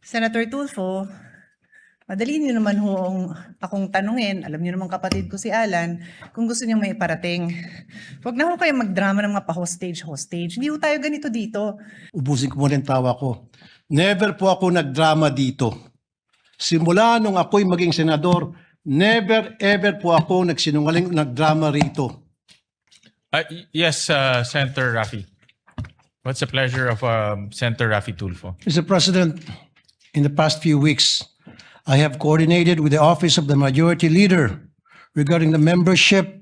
Senator Tulfo, madali niyo naman akong tanungin, alam niyo naman kapatid ko si Alan, kung gusto niyo may iparating. Huwag na ho kayo magdrama ng mga pa-hostage. Hindi ho tayo ganito dito. Ubusin ko muna yung tawa ko. Never po ako nagdrama dito. Simula nung ako'y maging senador, never ever po ako nagsinungaling nagdrama rito. Yes, Senator Raffy. What's the pleasure of Senator Raffy Tulfo? Mr. President, in the past few weeks, I have coordinated with the Office of the Majority Leader regarding the membership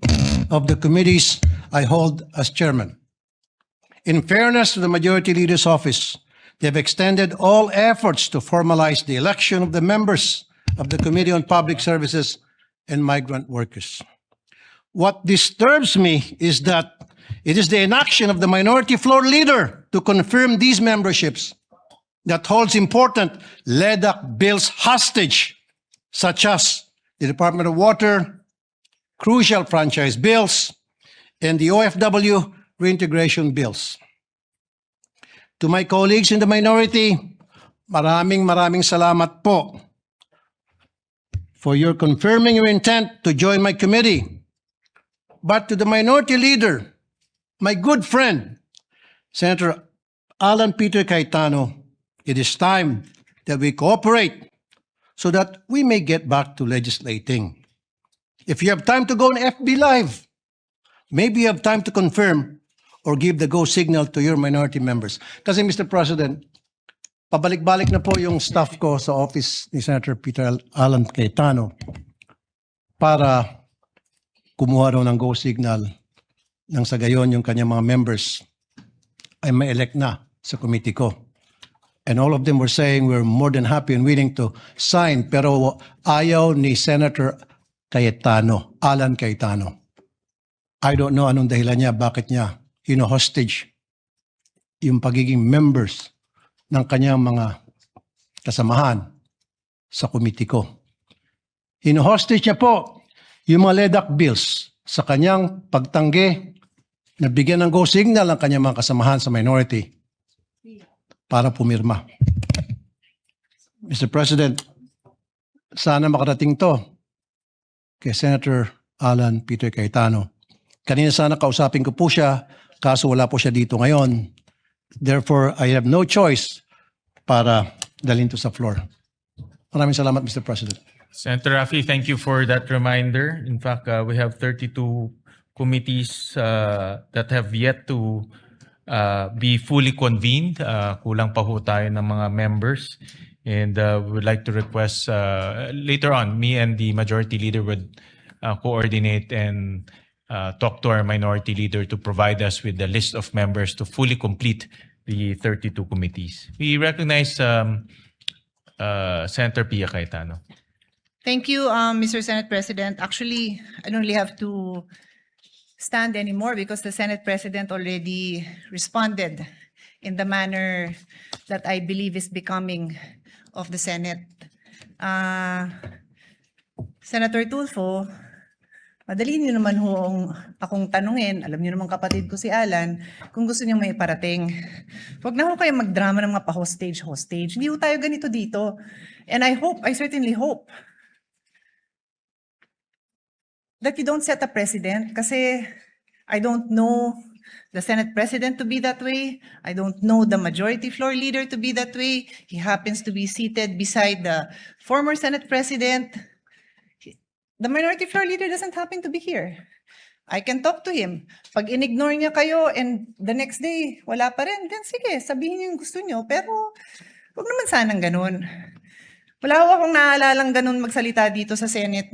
of the committees I hold as chairman. In fairness to the Majority Leader's office, they have extended all efforts to formalize the election of the members of the Committee on Public Services and Migrant Workers. What disturbs me is that it is the inaction of the minority floor leader to confirm these memberships that holds important LEDAC bills hostage, such as the Department of Water, crucial franchise bills, and the OFW reintegration bills. To my colleagues in the minority, maraming salamat po for your confirming your intent to join my committee. But to the minority leader, my good friend, Senator Alan Peter Cayetano, it is time that we cooperate so that we may get back to legislating. If you have time to go on FB Live, maybe you have time to confirm or give the go signal to your minority members. Kasi Mr. President, pabalik-balik na po yung staff ko sa office ni Senator Peter Alan Cayetano para kumuha raw ng go signal nang sa gayon yung kanyang mga members ay ma-elect na sa committee ko. And all of them were saying we're more than happy and willing to sign, pero ayaw ni Senator Cayetano, Alan Cayetano. I don't know anong dahilan niya, bakit niya hostage yung pagiging members ng kanyang mga kasamahan sa committee ko. Hino-hostage niya po yung mga LEDAC bills sa kanyang pagtanggi na bigyan ng go signal ang kanyang mga kasamahan sa minority para pumirma. Mr. President, sana makarating to kay Senator Alan Peter Cayetano. Kanina sana kausapin ko po siya, kaso wala po siya dito ngayon. Therefore, I have no choice para dalhin to sa floor. Maraming salamat, Mr. President. Senator Raffy, thank you for that reminder. In fact, we have 32 committees that have yet to be fully convened. Kulang pa ho tayo ng mga members. And we would like to request later on, me and the majority leader would coordinate and talk to our minority leader to provide us with the list of members to fully complete the 32 committees. We recognize Senator Pia Cayetano. Thank you, Mr. Senate President. Actually, I don't really have to stand anymore because the Senate President already responded in the manner that I believe is becoming of the Senate. Senator Tulfo, madali niyo naman akong tanungin, alam niyo naman kapatid ko si Alan, kung gusto niyo may iparating. Huwag na ho kayo magdrama ng mga pa-hostage. Hindi ho tayo ganito dito. And I certainly hope, that you don't set a precedent kasi I don't know the Senate President to be that way. I don't know the majority floor leader to be that way. He happens to be seated beside the former Senate President. The minority floor leader doesn't happen to be here. I can talk to him. Pag in-ignore niya kayo and the next day, wala pa rin, then sige, sabihin niyo yung gusto niyo. Pero huwag naman sanang ganun. Wala ko akong naalalang ganun magsalita dito sa Senate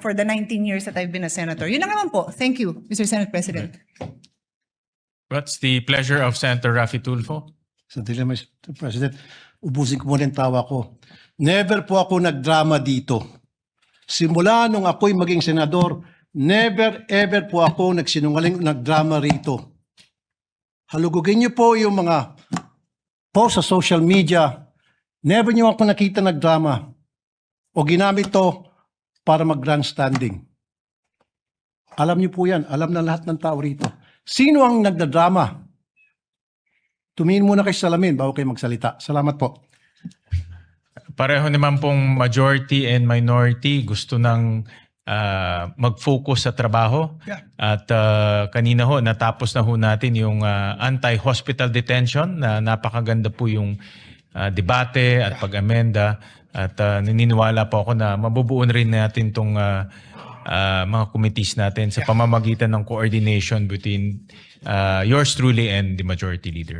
for the 19 years that I've been a senator. Yun lang naman po. Thank you, Mr. Senate President. What's the pleasure of Senator Raffy Tulfo? Sandali, Mr. President. Ubusin ko muna yung tawa ko. Never po ako nagdrama dito. Simula nung ako'y maging senador, never ever po ako nagsinungaling nagdrama rito. Halugugin niyo po yung mga post sa social media. Never niyo ako nakita nagdrama o ginamit to para mag-grandstanding. Alam niyo po yan. Alam na lahat ng tao rito. Sino ang nagdadrama? Tumingin muna kayo sa salamin bago kayo magsalita. Salamat po. pareho naman pong majority and minority gusto ng mag-focus sa trabaho. Yeah. At kanina ho, natapos na ho natin yung anti-hospital detention na napakaganda po yung debate at pag-amenda. At naniniwala po ako na mabubuon rin natin itong mga committees natin sa pamamagitan ng coordination between yours truly and the majority leader.